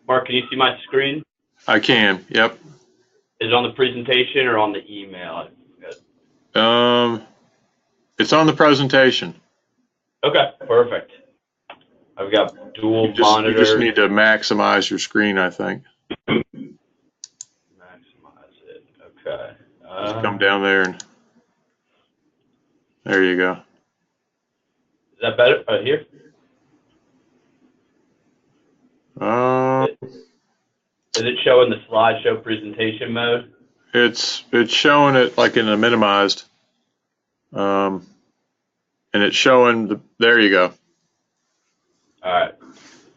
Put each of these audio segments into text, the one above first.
Mark, can you see my screen? I can. Yep. Is it on the presentation or on the email? It's on the presentation. Okay, perfect. I've got dual You just monitors. need to maximize your screen, I think. Maximize it. Okay. Just come down there and there you go. Is that better? Here? Is it showing the slideshow presentation mode? It's showing it like in a minimized, and it's showing there you go. All right.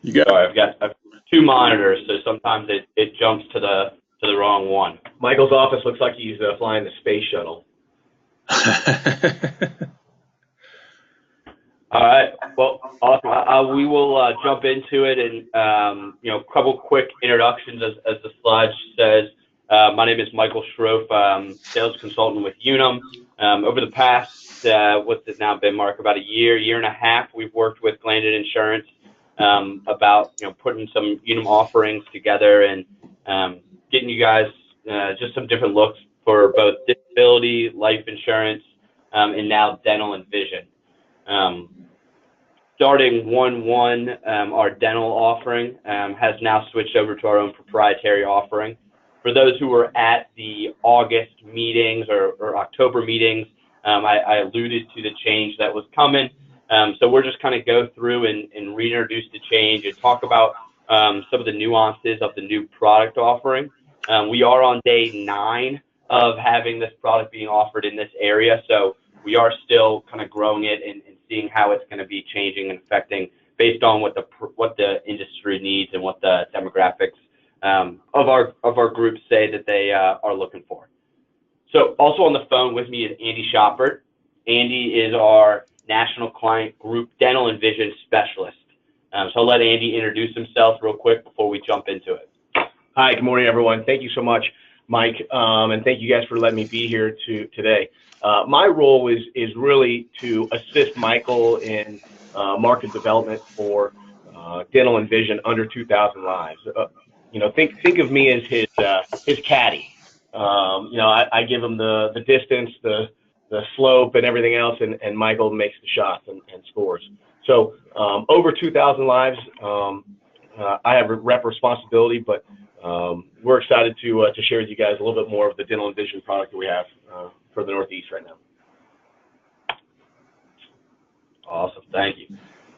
You got. Sorry, I've got two monitors, so sometimes it jumps to the wrong one. Michael's office looks like he's flying the space shuttle. All right. Well, awesome. We will jump into it, and a couple quick introductions as the slide says. My name is Michael Schroff, sales consultant with UNUM. Over the past, what's it now been, Mark, about a year and a half, we've worked with Glanded Insurance about putting some UNUM offerings together and getting you guys just some different looks for both disability, life insurance, and now dental and vision. Starting 1/1, our dental offering has now switched over to our own proprietary offering. For those who were at the August meetings or October meetings, I alluded to the change that was coming. So we're just kind of go through and reintroduce the change and talk about some of the nuances of the new product offering. We are on day 9 of having this product being offered in this area, so we are still kind of growing it and seeing how it's going to be changing and affecting based on what the industry needs and what the demographics of our groups say that they are looking for. So also on the phone with me is Andy Shoppert. Andy is our National Client Group Dental and Vision Specialist. So I'll let Andy introduce himself real quick before we jump into it. Hi, good morning, everyone. Thank you so much, Mike, and thank you guys for letting me be here today. My role is really to assist Michael in market development for dental and vision under 2,000 lives. Think of me as his caddy. I give him the distance, the slope, and everything else, and Michael makes the shots and scores. So over 2,000 lives, I have rep responsibility, but we're excited to share with you guys a little bit more of the dental and vision product that we have for the Northeast right now. Awesome, thank you.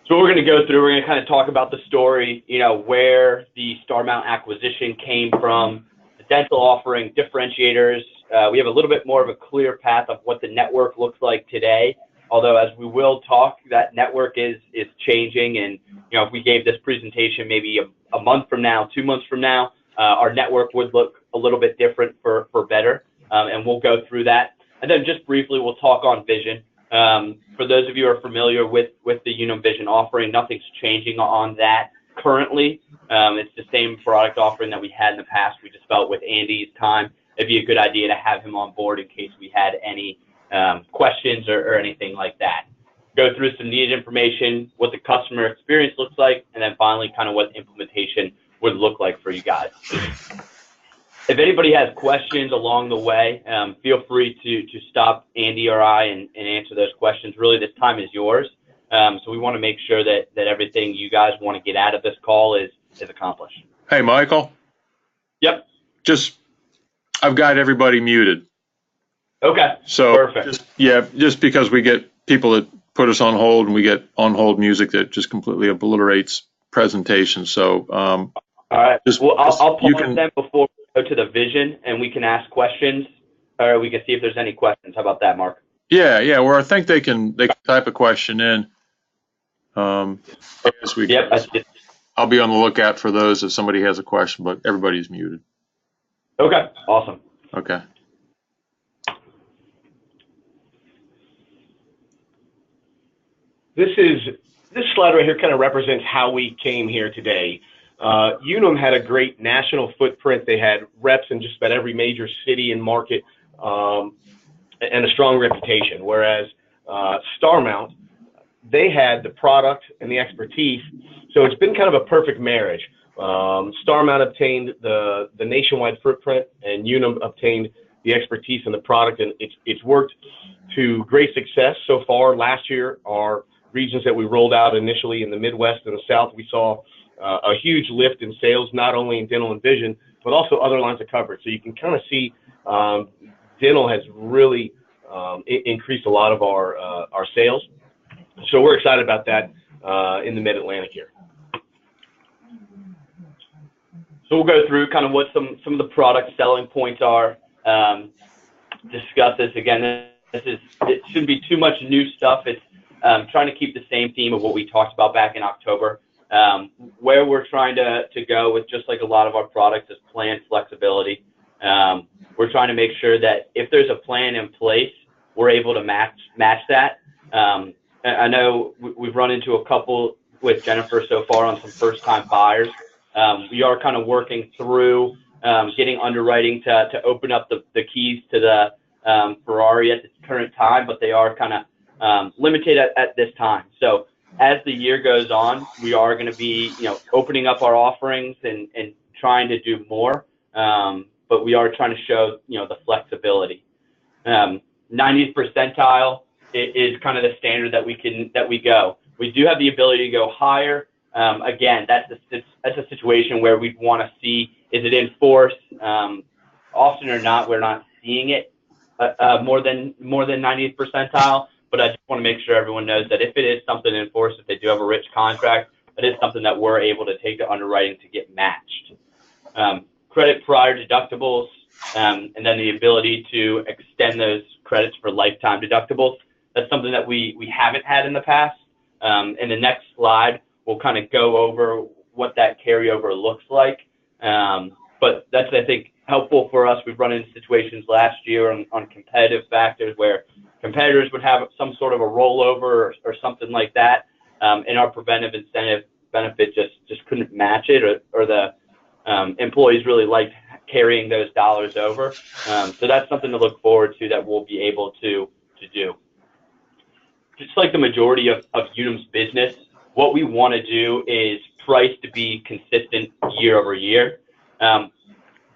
So we're going to go through, we're going to kind of talk about the story, where the StarMount acquisition came from, the dental offering, differentiators. We have a little bit more of a clear path of what the network looks like today, although as we will talk, that network is changing, and if we gave this presentation maybe a month from now, 2 months from now, our network would look a little bit different for better, and we'll go through that. And then just briefly, we'll talk on vision. For those of you who are familiar with the UNUM Vision offering, nothing's changing on that currently. It's the same product offering that we had in the past. We just felt with Andy's time, it'd be a good idea to have him on board in case we had any questions or anything like that. Go through some needed information, what the customer experience looks like, and then finally kind of what implementation would look like for you guys. If anybody has questions along the way, feel free to stop Andy or I and answer those questions. Really, this time is yours. So we want to make sure that everything you guys want to get out of this call is accomplished. Hey, Michael. Yep. I've got everybody muted. Okay. So perfect. Just because we get people that put us on hold and we get on hold music that just completely obliterates presentation. So all right. I'll pause them before we go to the vision, and we can ask questions, or we can see if there's any questions. How about that, Mark? Yeah. Well, I think they can type a question in. I'll be on the lookout for those if somebody has a question, but everybody's muted. Okay. Awesome. Okay. This slide right here kind of represents how we came here today. UNUM had a great national footprint. They had reps in just about every major city and market, and a strong reputation, whereas StarMount, they had the product and the expertise, so it's been kind of a perfect marriage. StarMount obtained the nationwide footprint, and UNUM obtained the expertise in the product, and it's worked to great success so far. Last year, our regions that we rolled out initially in the Midwest and the South, we saw a huge lift in sales, not only in dental and vision, but also other lines of coverage. So you can kind of see dental has really increased a lot of our sales. So we're excited about that in the Mid-Atlantic here. So we'll go through kind of what some of the product selling points are. Discuss this again. It shouldn't be too much new stuff. It's trying to keep the same theme of what we talked about back in October. Where we're trying to go with, just like a lot of our products, is plan flexibility. We're trying to make sure that if there's a plan in place, we're able to match that. I know we've run into a couple with Jennifer so far on some first-time buyers. We are kind of working through getting underwriting to open up the keys to the Ferrari at the current time, but they are kind of limited at this time. So as the year goes on, we are going to be, opening up our offerings and trying to do more, but we are trying to show, the flexibility. 90th percentile is kind of the standard that we go. We do have the ability to go higher. Again, that's a situation where we'd want to see, is it in force? Often or not, we're not seeing it more than 90th percentile. But I just want to make sure everyone knows that if it is something in force, if they do have a rich contract, that is something that we're able to take to underwriting to get matched. Credit prior deductibles, and then the ability to extend those credits for lifetime deductibles. That's something that we haven't had in the past. In the next slide, we'll kind of go over what that carryover looks like. But that's, I think, helpful for us. We've run into situations last year on competitive factors where competitors would have some sort of a rollover or something like that, and our preventive incentive benefit just couldn't match it, or the employees really liked carrying those dollars over. So that's something to look forward to that we'll be able to do. Just like the majority of UNUM's business, what we want to do is price to be consistent year over year.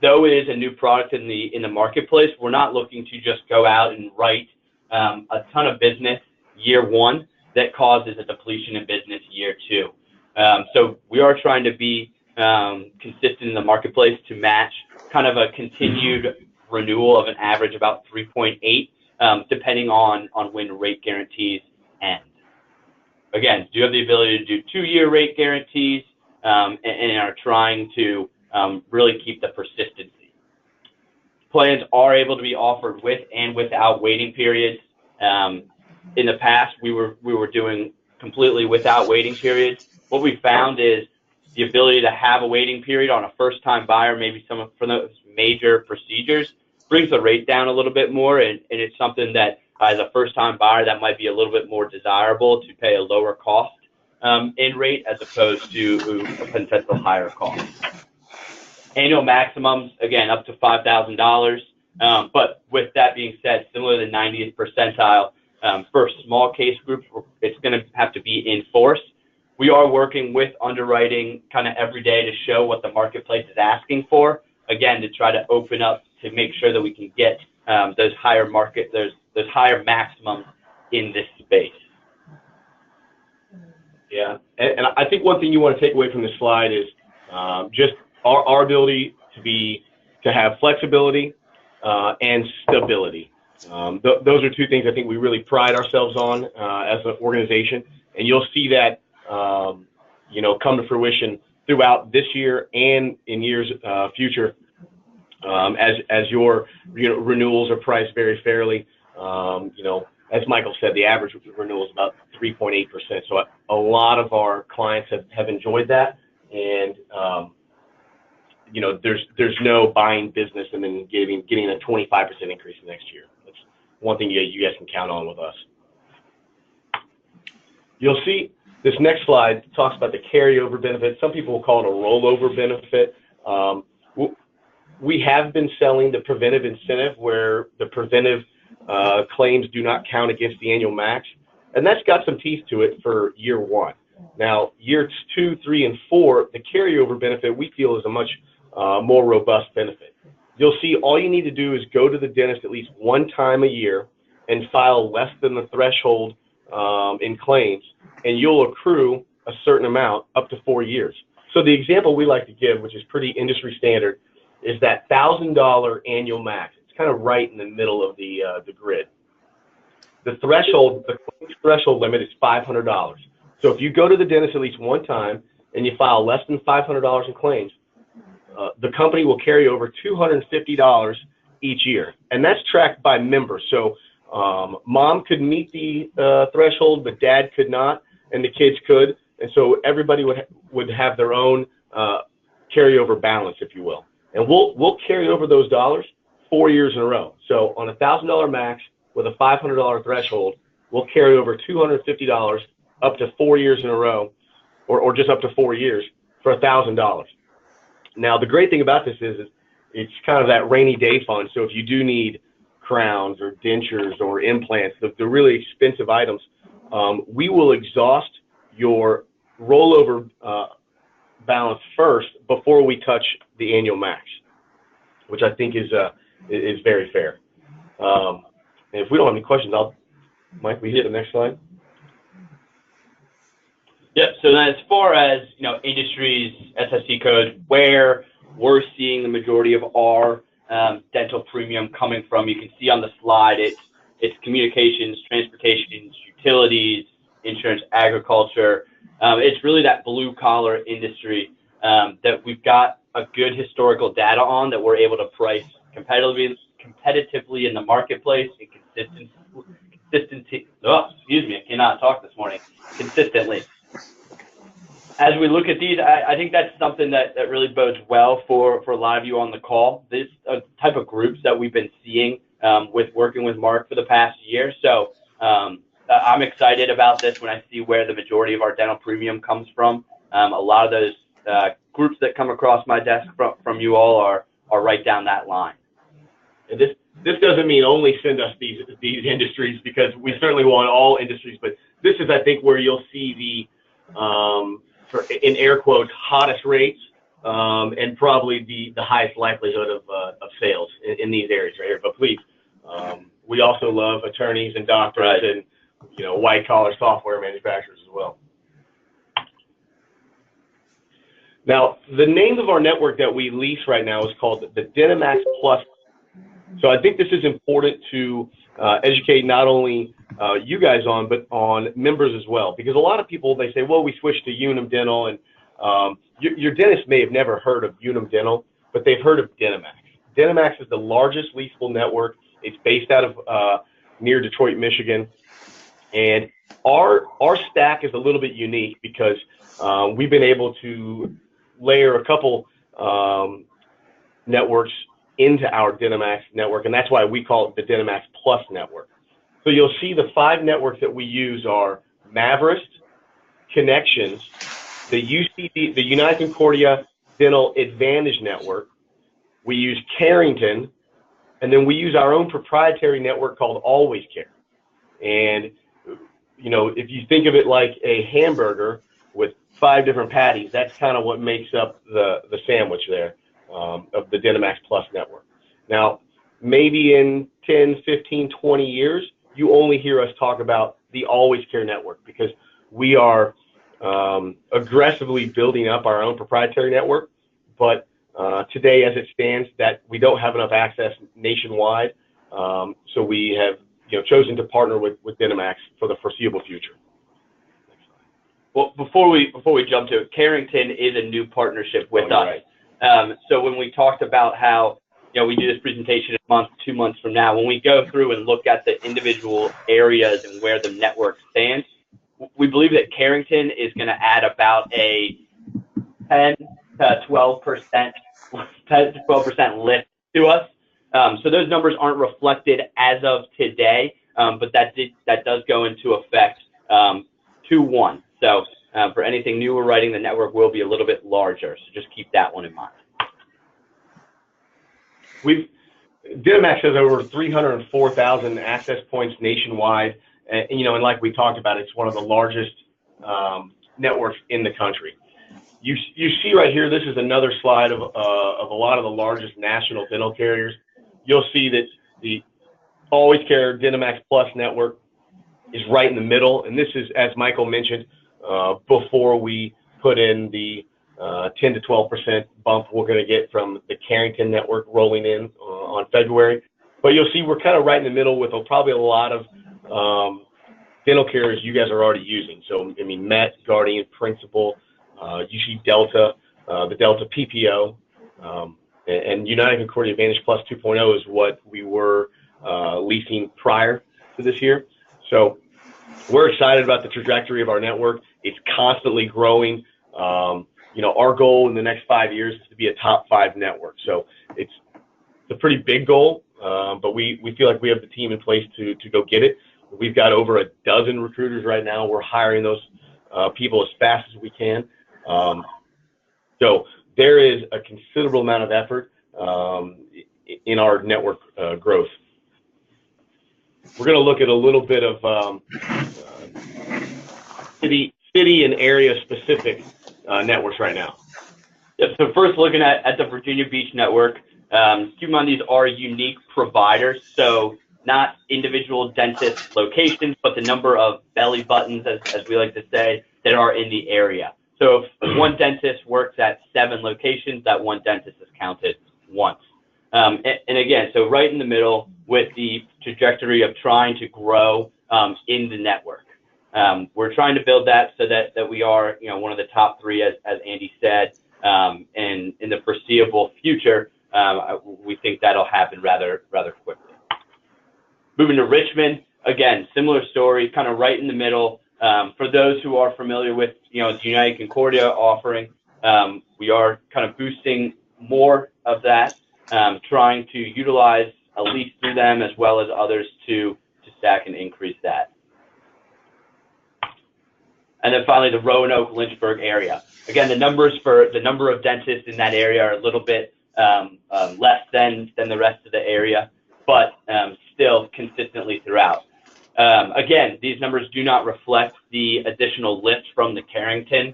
Though it is a new product in the marketplace, we're not looking to just go out and write a ton of business year one that causes a depletion in business year two. So we are trying to be consistent in the marketplace to match kind of a continued renewal of an average about 3.8, depending on when rate guarantees end. Again, do have the ability to do 2-year rate guarantees, and are trying to really keep the persistency. Plans are able to be offered with and without waiting periods. In the past, we were doing completely without waiting periods. What we found is the ability to have a waiting period on a first-time buyer, maybe some for those major procedures, brings the rate down a little bit more, and it's something that as a first-time buyer that might be a little bit more desirable to pay a lower cost in rate as opposed to a potential higher cost. Annual maximums, again, up to $5,000. But with that being said, similar to the 90th percentile, for small case groups, it's going to have to be in force. We are working with underwriting kind of every day to show what the marketplace is asking for, again, to try to open up to make sure that we can get those higher maximums in this space. Yeah, and I think one thing you want to take away from this slide is just our ability to have flexibility and stability. Those are two things I think we really pride ourselves on as an organization, and you'll see that come to fruition throughout this year and in years future as your renewals are priced very fairly. As Michael said, the average renewal is about 3.8%. So a lot of our clients have enjoyed that, and there's no buying business and then getting a 25% increase next year. That's one thing you guys can count on with us. You'll see this next slide talks about the carryover benefit. Some people will call it a rollover benefit. We have been selling the preventive incentive where the preventive claims do not count against the annual max, and that's got some teeth to it for year one. Now, years 2, 3, and 4, the carryover benefit we feel is a much more robust benefit. You'll see all you need to do is go to the dentist at least one time a year and file less than the threshold in claims, and you'll accrue a certain amount up to 4 years. So the example we like to give, which is pretty industry standard, is that $1,000 annual max. It's kind of right in the middle of the grid. The threshold, the claims threshold limit is $500. So if you go to the dentist at least one time and you file less than $500 in claims, the company will carry over $250 each year, and that's tracked by members. So mom could meet the threshold, but dad could not, and the kids could, and so everybody would have their own carryover balance, if you will. And we'll carry over those dollars 4 years in a row. So on a $1,000 max with a $500 threshold, we'll carry over $250 up to 4 years in a row, or just up to 4 years for $1,000. Now, the great thing about this is it's kind of that rainy day fund. So if you do need crowns or dentures or implants, the really expensive items, we will exhaust your rollover balance first before we touch the annual max, which I think is very fair. And if we don't have any questions, Mike, we hit the next slide. Yep. So then, as far as industries, SSC codes, where we're seeing the majority of our dental premium coming from, you can see on the slide it's communications, transportation, utilities, insurance, agriculture. It's really that blue collar industry that we've got a good historical data on, that we're able to price competitively in the marketplace and consistency. Oh, excuse me, I cannot talk this morning. Consistently. As we look at these, I think that's something that really bodes well for a lot of you on the call. This type of groups that we've been seeing with working with Mark for the past year. So I'm excited about this when I see where the majority of our dental premium comes from. A lot of those groups that come across my desk from you all are right down that line. And this doesn't mean only send us these industries, because we certainly want all industries, but this is, I think, where you'll see the in air quotes, hottest rates, and probably the highest likelihood of sales in these areas right here. But please, we also love attorneys and doctors, and white collar software manufacturers as well. Now, the name of our network that we lease right now is called the DentaMax Plus. So I think this is important to educate not only you guys on, but on members as well. Because a lot of people, they say, well, we switched to UNUM Dental, and your dentist may have never heard of UNUM Dental, but they've heard of DentaMax. DentaMax is the largest leasable network. It's based out of near Detroit, Michigan. And our stack is a little bit unique because we've been able to layer a couple networks into our DentaMax network, and that's why we call it the DentaMax Plus network. So you'll see the 5 networks that we use are Maverist, Connections, the UCD, the United Concordia Dental Advantage Network. We use Carrington, and then we use our own proprietary network called Always Care. And if you think of it like a hamburger with 5 different patties, that's kind of what makes up the sandwich there of the DentaMax Plus network. Now, maybe in 10, 15, 20 years, you only hear us talk about the Always Care network, because we are aggressively building up our own proprietary network. But today, as it stands, that we don't have enough access nationwide, so we have chosen to partner with DentaMax for the foreseeable future. Well, before we jump to it, Carrington is a new partnership with us. Right. So when we talked about how we do this presentation a month, 2 months from now, when we go through and look at the individual areas and where the network stands, we believe that Carrington is going to add about a 10 to 12% lift to us. So those numbers aren't reflected as of today, but that does go into effect 2/1. So for anything new we're writing, the network will be a little bit larger. So just keep that one in mind. DentaMax has over 304,000 access points nationwide, and like we talked about, it's one of the largest networks in the country. You see right here, this is another slide of a lot of the largest national dental carriers. You'll see that the Always Care Dynamax Plus network is right in the middle, and this is, as Michael mentioned, before we put in the 10 to 12% bump we're going to get from the Carrington network rolling in on February. But you'll see we're kind of right in the middle with probably a lot of dental carriers you guys are already using. So, I mean, Met, Guardian, Principal, you see Delta, the Delta PPO, and United Concordia Advantage Plus 2.0 is what we were leasing prior to this year. So we're excited about the trajectory of our network. It's constantly growing. You know, our goal in the next 5 years is to be a top 5 network. So it's a pretty big goal, but we feel like we have the team in place to go get it. We've got over a dozen recruiters right now. We're hiring those people as fast as we can. So there is a considerable amount of effort in our network growth. We're going to look at a little bit of city and area specific networks right now. Yep, so first looking at the Virginia Beach network, keep in mind these are unique providers, so not individual dentist locations, but the number of belly buttons, as we like to say, that are in the area. So if one dentist works at 7 locations, that one dentist is counted once. And again, so right in the middle with the trajectory of trying to grow in the network. We're trying to build that so that we are, you know, one of the top 3, as Andy said, and in the foreseeable future, we think that'll happen rather quickly. Moving to Richmond, again, similar story, kind of right in the middle. For those who are familiar with, you know, the United Concordia offering, we are kind of boosting more of that, trying to utilize a lease through them as well as others to stack and increase that. And then finally, the Roanoke, Lynchburg area. Again, the numbers for the number of dentists in that area are a little bit less than the rest of the area, but still consistently throughout. Again, these numbers do not reflect the additional lift from the Carrington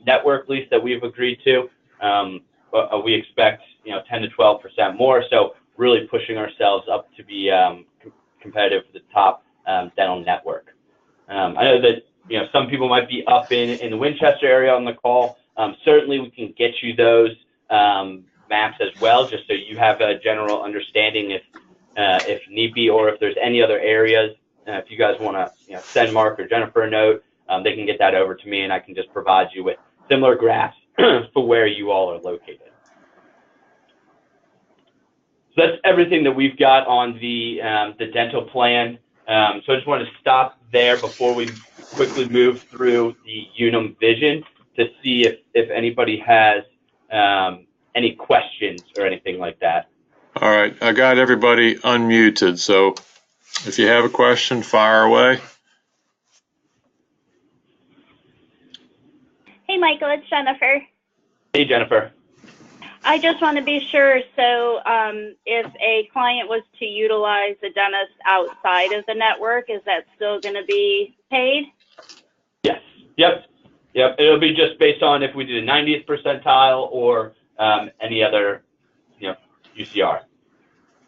network lease that we've agreed to. But we expect, you know, 10 to 12% more, so really pushing ourselves up to be competitive for the top dental network. I know that, you know, some people might be up in the Winchester area on the call. Certainly we can get you those maps as well, just so you have a general understanding if need be, or if there's any other areas. If you guys want to, you know, send Mark or Jennifer a note, they can get that over to me, and I can just provide you with similar graphs for where you all are located. So that's everything that we've got on the dental plan. So I just want to stop there before we quickly move through the UNUM vision to see if anybody has any questions or anything like that. All right, I got everybody unmuted, so if you have a question, fire away. Hey, Michael, it's Jennifer. Hey, Jennifer. I just want to be sure, so if a client was to utilize a dentist outside of the network, is that still going to be paid? Yes. Yep. It'll be just based on if we do the 90th percentile or any other, you know, UCR.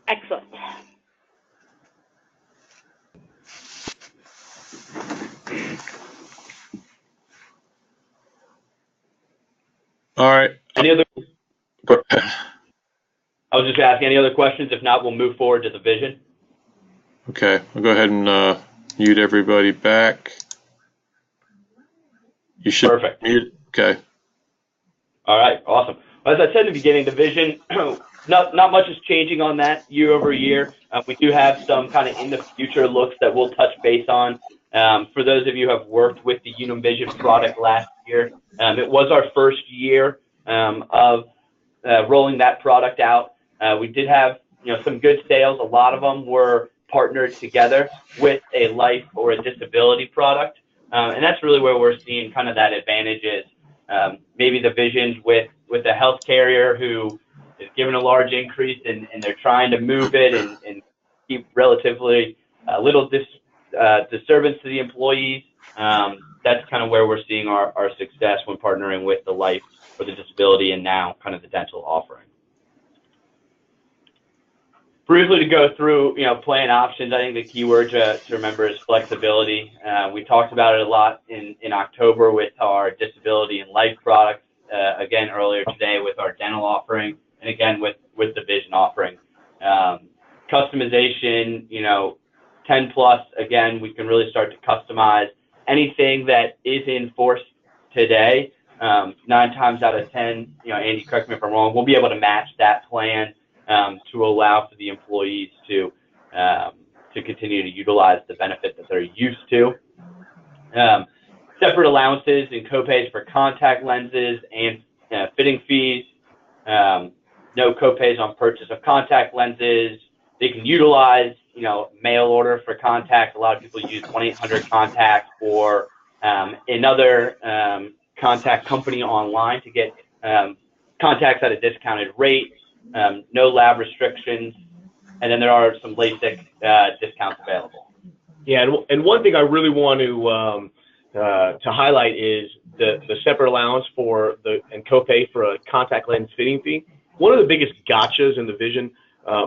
Excellent. All right. Any other? I was just asking any other questions. If not, we'll move forward to the vision. Okay, I'll go ahead and mute everybody back. You should Perfect. mute. Okay. All right, awesome. As I said in the beginning, the vision, not much is changing on that year over year. We do have some kind of in the future looks that we'll touch base on. For those of you who have worked with the UNUM Vision product last year, it was our first year of rolling that product out. We did have, you know, some good sales. A lot of them were partnered together with a life or a disability product, and that's really where we're seeing kind of that advantage is maybe the visions with a health carrier who is given a large increase and they're trying to move it and keep relatively little disturbance to the employees. That's kind of where we're seeing our success when partnering with the life or the disability and now kind of the dental offering. Briefly to go through, plan options, I think the key word to remember is flexibility. We talked about it a lot in October with our disability and life products, again earlier today with our dental offering, and again with the vision offering. Customization, 10 plus, again, we can really start to customize anything that is in force today. 9 times out of 10, Andy, correct me if I'm wrong, we'll be able to match that plan to allow for the employees to continue to utilize the benefit that they're used to. Separate allowances and copays for contact lenses and fitting fees. No copays on purchase of contact lenses. They can utilize, mail order for contacts. A lot of people use 1-800-CONTACT or another contact company online to get contacts at a discounted rate. No lab restrictions, and then there are some LASIK discounts available. Yeah, and one thing I really want to highlight is the separate allowance and copay for a contact lens fitting fee. One of the biggest gotchas in the vision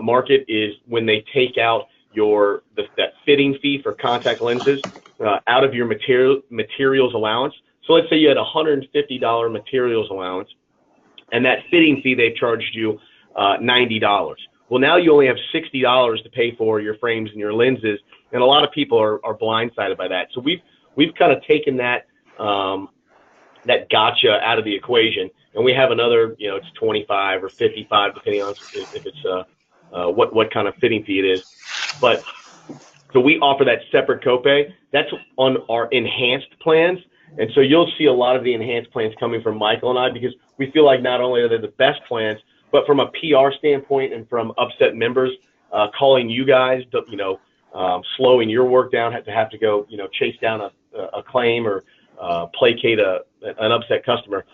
market is when they take out that fitting fee for contact lenses out of your materials allowance. So let's say you had a $150 materials allowance, and that fitting fee they've charged you $90. Well, now you only have $60 to pay for your frames and your lenses, and a lot of people are blindsided by that. So we've kind of taken that gotcha out of the equation, and we have another, it's 25 or 55 depending on if it's what kind of fitting fee it is. But so we offer that separate copay. That's on our enhanced plans, and so you'll see a lot of the enhanced plans coming from Michael and I, because we feel like not only are they the best plans, but from a PR standpoint and from upset members calling you guys, slowing your work down, have to go, chase down a claim or placate an upset customer.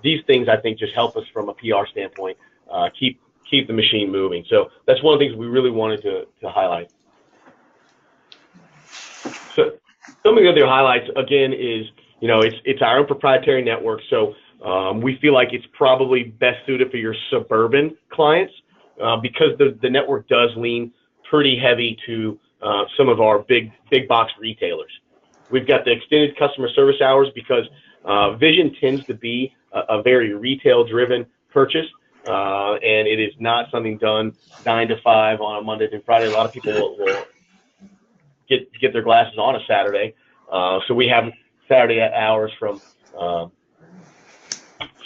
These things I think just help us from a PR standpoint, keep the machine moving. So that's one of the things we really wanted to highlight. So some of the other highlights again is, it's our own proprietary network. So we feel like it's probably best suited for your suburban clients because the network does lean pretty heavy to some of our big box retailers. We've got the extended customer service hours because vision tends to be a very retail-driven purchase, and it is not something done 9 to 5 on a Monday through Friday. A lot of people will get their glasses on a Saturday, so we have Saturday hours from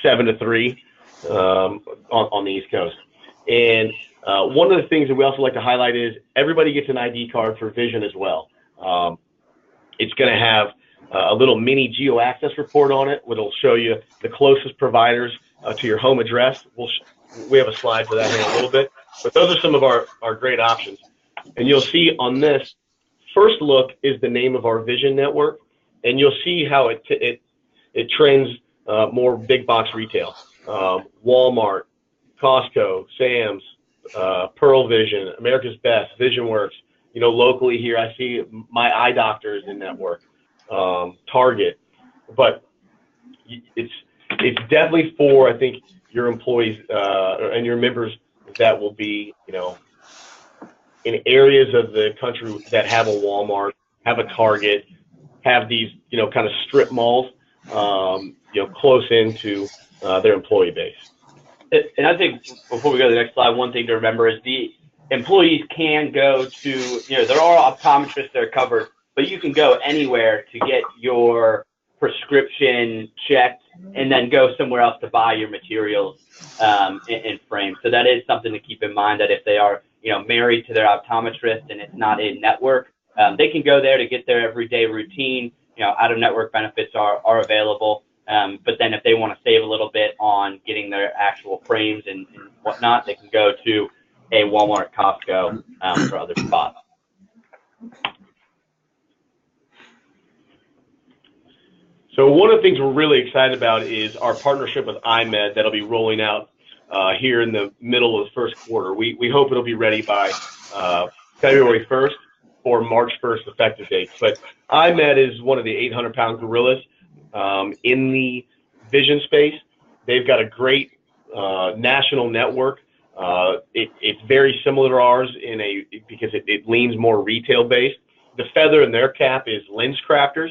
7 to 3 on the East Coast. And one of the things that we also like to highlight is everybody gets an ID card for vision as well. It's going to have a little mini geo-access report on it, which will show you the closest providers to your home address. We have a slide for that in a little bit, but those are some of our great options. And you'll see on this first look is the name of our vision network, and you'll see how it trends more big box retail. Walmart, Costco, Sam's, Pearl Vision, America's Best, VisionWorks. Locally here, I see my eye doctor is in network, Target. But it's definitely for, I think, your employees and your members that will be, in areas of the country that have a Walmart, have a Target, have these, kind of strip malls, close into their employee base. And I think before we go to the next slide, one thing to remember is the employees can go to, there are optometrists that are covered, but you can go anywhere to get your prescription checked and then go somewhere else to buy your materials in frame. So that is something to keep in mind, that if they are, married to their optometrist and it's not in network, they can go there to get their everyday routine. Out-of-network benefits are available. But then if they want to save a little bit on getting their actual frames and whatnot, they can go to a Walmart, Costco for other spots. So one of the things we're really excited about is our partnership with iMed that'll be rolling out here in the middle of the first quarter. We hope it'll be ready by February 1st for March 1st effective dates. But IMED is one of the 800-pound gorillas in the vision space. They've got a great national network. It's very similar to ours because it leans more retail-based. The feather in their cap is Lens Crafters.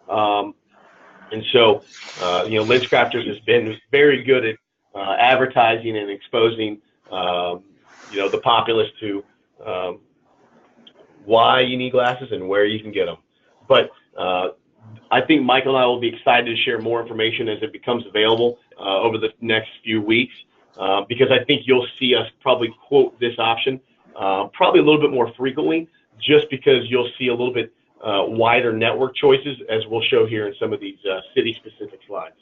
And so, Lens Crafters has been very good at advertising and exposing, the populace to why you need glasses and where you can get them. But I think Michael and I will be excited to share more information as it becomes available over the next few weeks, because I think you'll see us probably quote this option probably a little bit more frequently, just because you'll see a little bit wider network choices, as we'll show here in some of these city-specific slides.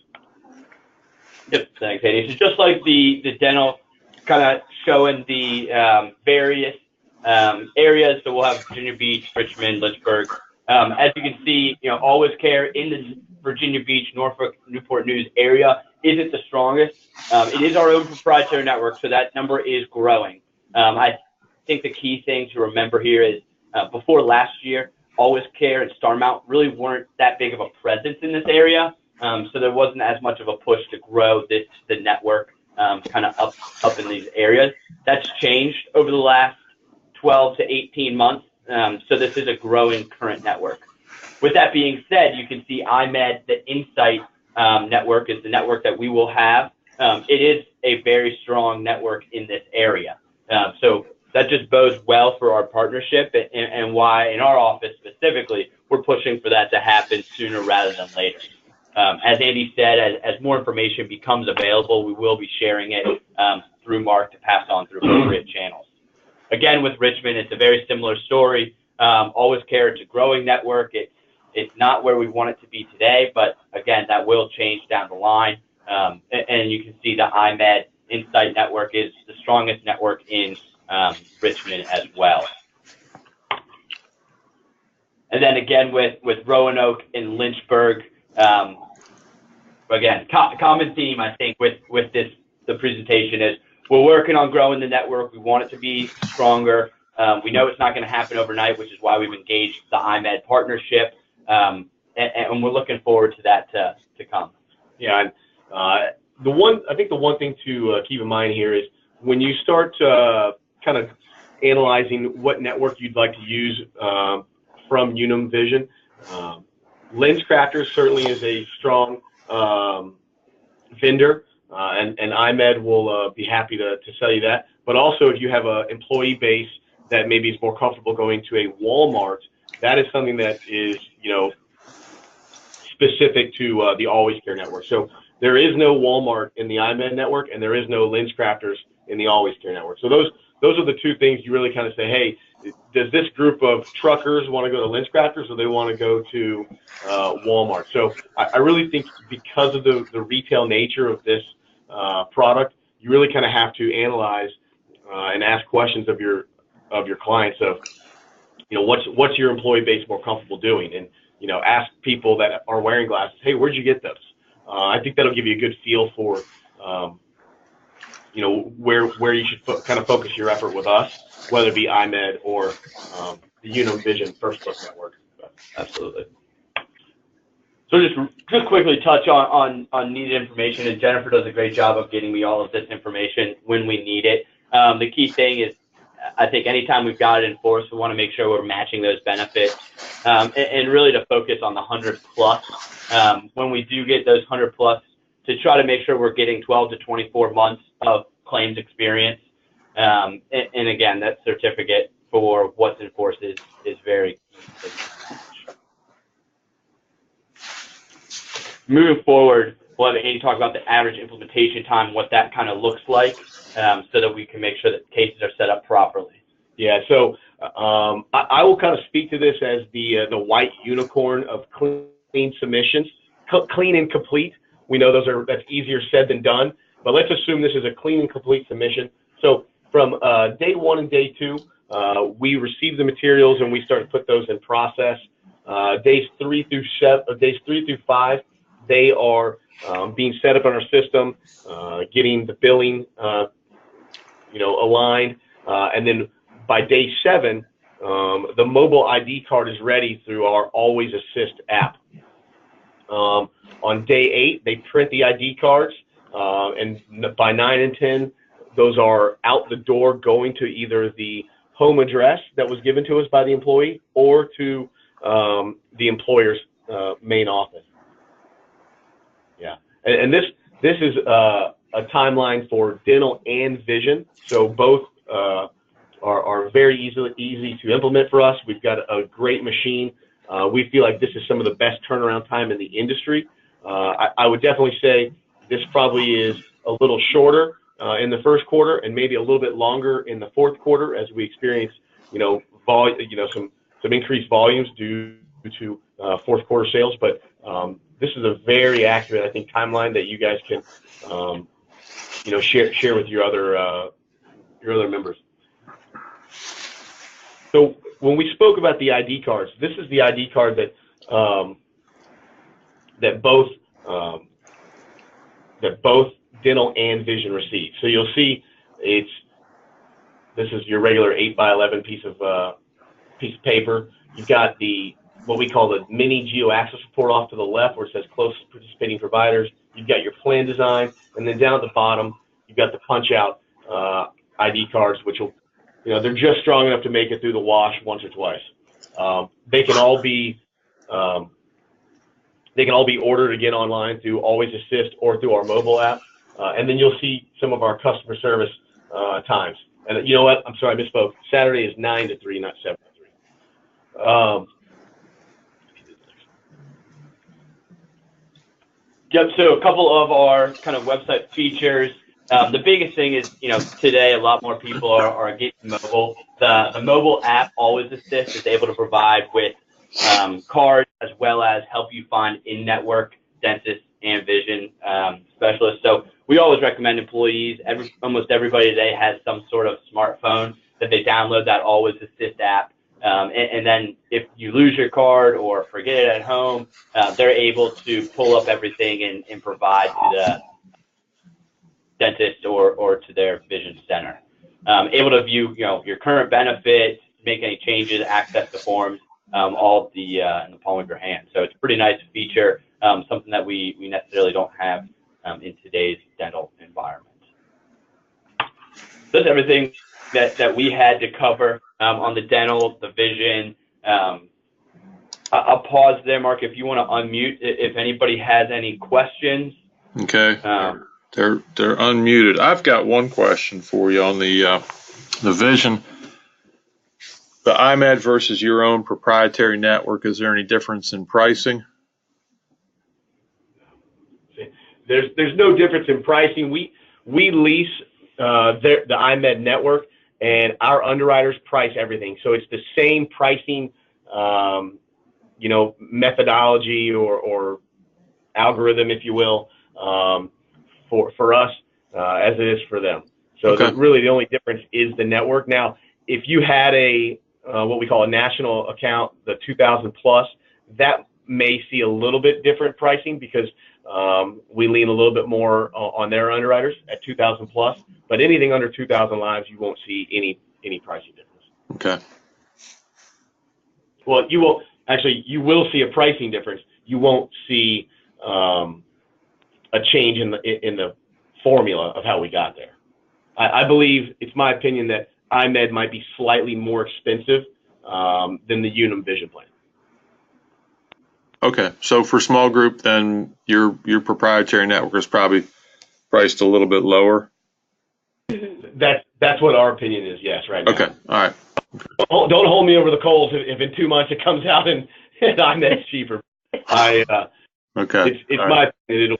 Yep, thanks, Eddie. So just like the dental, kind of showing the various areas. So we'll have Virginia Beach, Richmond, Lynchburg. As you can see, Always Care in the Virginia Beach, Norfolk, Newport News area isn't the strongest. It is our own proprietary network, so that number is growing. I think the key thing to remember here is before last year, Always Care and Starmount really weren't that big of a presence in this area, so there wasn't as much of a push to grow the network kind of up in these areas. That's changed over the last 12 to 18 months, so this is a growing current network. With that being said, you can see IMED, the Insight network, is the network that we will have. It is a very strong network in this area, so that just bodes well for our partnership and why in our office specifically, we're pushing for that to happen sooner rather than later. As Andy said, as more information becomes available, we will be sharing it through Mark to pass on through appropriate channels. Again, with Richmond, it's a very similar story. Always Care, it's a growing network. It's not where we want it to be today, but again, that will change down the line. And you can see the IMED Insight network is the strongest network in Richmond as well. And then again with Roanoke and Lynchburg, again, common theme I think with the presentation is we're working on growing the network. We want it to be stronger. We know it's not going to happen overnight, which is why we've engaged the IMED partnership, and we're looking forward to that to come. Yeah, and I think the one thing to keep in mind here is when you start kind of analyzing what network you'd like to use from UNUM Vision, Lens Crafters certainly is a strong vendor, and IMED will be happy to sell you that. But also, if you have an employee base that maybe is more comfortable going to a Walmart, that is something that is specific to the Always Care network. So there is no Walmart in the IMED network, and there is no Lens Crafters in the Always Care network. So those are the two things you really kind of say, hey, does this group of truckers want to go to Lens Crafters, or they want to go to Walmart? So I really think because of the retail nature of this product, you really kind of have to analyze and ask questions of your clients of, what's your employee base more comfortable doing, and ask people that are wearing glasses, hey, where'd you get those? I think that'll give you a good feel for where you should kind of focus your effort with us, whether it be IMED or the UNUM Vision First Look Network. Absolutely. So just quickly touch on needed information, and Jennifer does a great job of getting me all of this information when we need it. The key thing is, I think anytime we've got it in force, we want to make sure we're matching those benefits, and really to focus on the 100 plus. When we do get those 100 plus, to try to make sure we're getting 12 to 24 months of claims experience. And again, that certificate for what's in force is very key. Moving forward, we'll have Andy talk about the average implementation time, what that kind of looks like, so that we can make sure that cases are set up properly. Yeah, so I will kind of speak to this as the white unicorn of clean submissions, clean and complete. We know that's easier said than done, but let's assume this is a clean and complete submission. So from day 1 and day 2, we receive the materials and we start to put those in process. Days 3 through 5, they are being set up on our system, getting the billing, aligned, and then by day 7, the mobile ID card is ready through our Always Assist app. On day 8, they print the ID cards, and by 9 and 10, those are out the door going to either the home address that was given to us by the employee or to the employer's main office. Yeah, and this is a timeline for dental and vision, so both are very easy to implement for us. We've got a great machine. We feel like this is some of the best turnaround time in the industry. I would definitely say this probably is a little shorter in the first quarter and maybe a little bit longer in the fourth quarter as we experience, some increased volumes due to fourth quarter sales. But this is a very accurate, I think, timeline that you guys can, share with your other members. So when we spoke about the ID cards, this is the ID card that that both dental and vision receive. So you'll see this is your regular 8x11 piece of paper. You've got what we call the mini geo access report off to the left where it says close participating providers. You've got your plan design, and then down at the bottom you've got the punch out ID cards, which will, they're just strong enough to make it through the wash once or twice. They can all be ordered again online through Always Assist or through our mobile app, and then you'll see some of our customer service times. And you know what? I'm sorry, I misspoke. Saturday is 9 to 3, not 7 to 3. Yep. So a couple of our kind of website features. The biggest thing is, today a lot more people are getting mobile. The mobile app Always Assist is able to provide with cards as well as help you find in-network dentists and vision specialists. So we always recommend employees, almost everybody today has some sort of smartphone that they download that Always Assist app. And then if you lose your card or forget it at home, they're able to pull up everything and provide to the dentist or to their vision center. Able to view, your current benefits, make any changes, access the forms, all in the palm of your hand. So it's a pretty nice feature, something that we necessarily don't have in today's dental environment. That's everything that we had to cover on the dental, the vision. I'll pause there, Mark, if you want to unmute if anybody has any questions. Okay. They're unmuted. I've got one question for you on the vision. The IMED versus your own proprietary network, is there any difference in pricing? There's no difference in pricing. We lease the IMED network, and our underwriters price everything. So it's the same pricing, methodology or algorithm, if you will, for us as it is for them. So okay. Really the only difference is the network. Now, if you had what we call a national account, the 2,000 plus, that may see a little bit different pricing because we lean a little bit more on their underwriters at 2,000 plus. But anything under 2,000 lives, you won't see any pricing difference. Okay. Well, you will see a pricing difference. You won't see a change in the formula of how we got there. I believe it's my opinion that IMED might be slightly more expensive than the UNUM vision plan. Okay, so for small group, then your proprietary network is probably priced a little bit lower. That's what our opinion is. Yes, right now. Okay, all right. Don't hold me over the coals if in 2 months it comes out and IMED's cheaper. Okay. It's right. My opinion.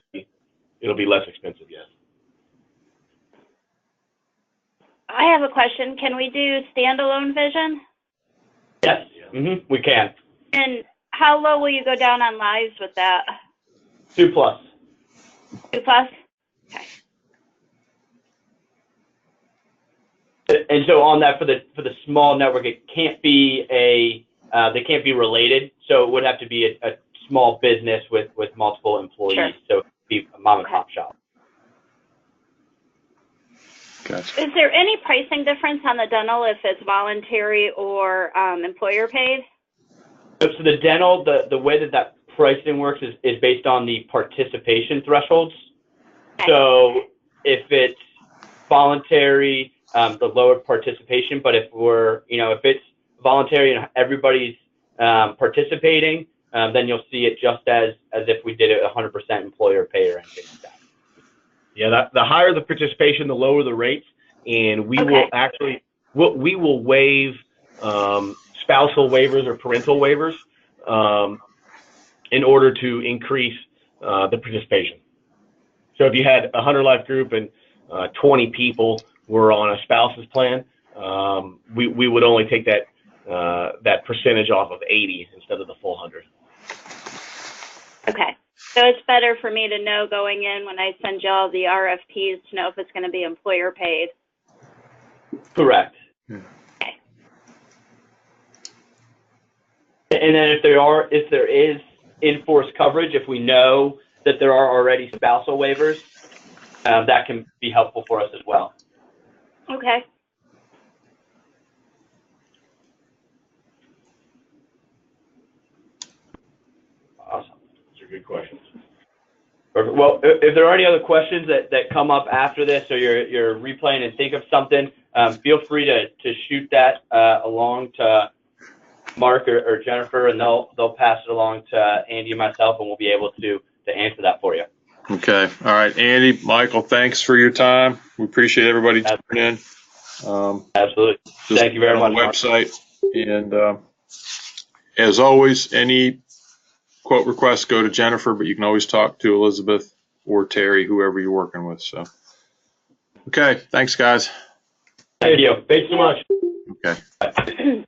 It'll be less expensive. Yes. I have a question. Can we do standalone vision? Yes, we can. And how low will you go down on lives with that? 2+. 2+? Okay. And so on that, for the small network, it can't be they can't be related. So it would have to be a small business with multiple employees. Sure. So it would be a mom and pop shop. Okay. Gotcha. Is there any pricing difference on the dental if it's voluntary or employer paid? So the dental, the way that pricing works is based on the participation thresholds. Okay. So if it's voluntary, the lower participation, but if it's voluntary and everybody's participating, then you'll see it just as if we did it 100% employer pay or anything like that. Yeah, the higher the participation, the lower the rates, and we will actually we will waive spousal waivers or parental waivers in order to increase the participation. So if you had a 100 life group and 20 people were on a spouse's plan, we would only take that percentage off of 80 instead of the full 100. Okay. So it's better for me to know going in when I send y'all the RFPs to know if it's going to be employer paid. Correct. Yeah. Okay. And then if there is in-force coverage, if we know that there are already spousal waivers, that can be helpful for us as well. Okay. Awesome. Those are good questions. Perfect. Well, if there are any other questions that come up after this, or you're replaying and think of something, feel free to shoot that along to Mark or Jennifer, and they'll pass it along to Andy and myself, and we'll be able to answer that for you. Okay. All right, Andy, Michael, thanks for your time. We appreciate everybody tuning in. Absolutely. Thank you very much. On the website, and as always, any quote requests go to Jennifer, but you can always talk to Elizabeth or Terry, whoever you're working with. So, okay, thanks, guys. Thank you. Thanks so much. Okay.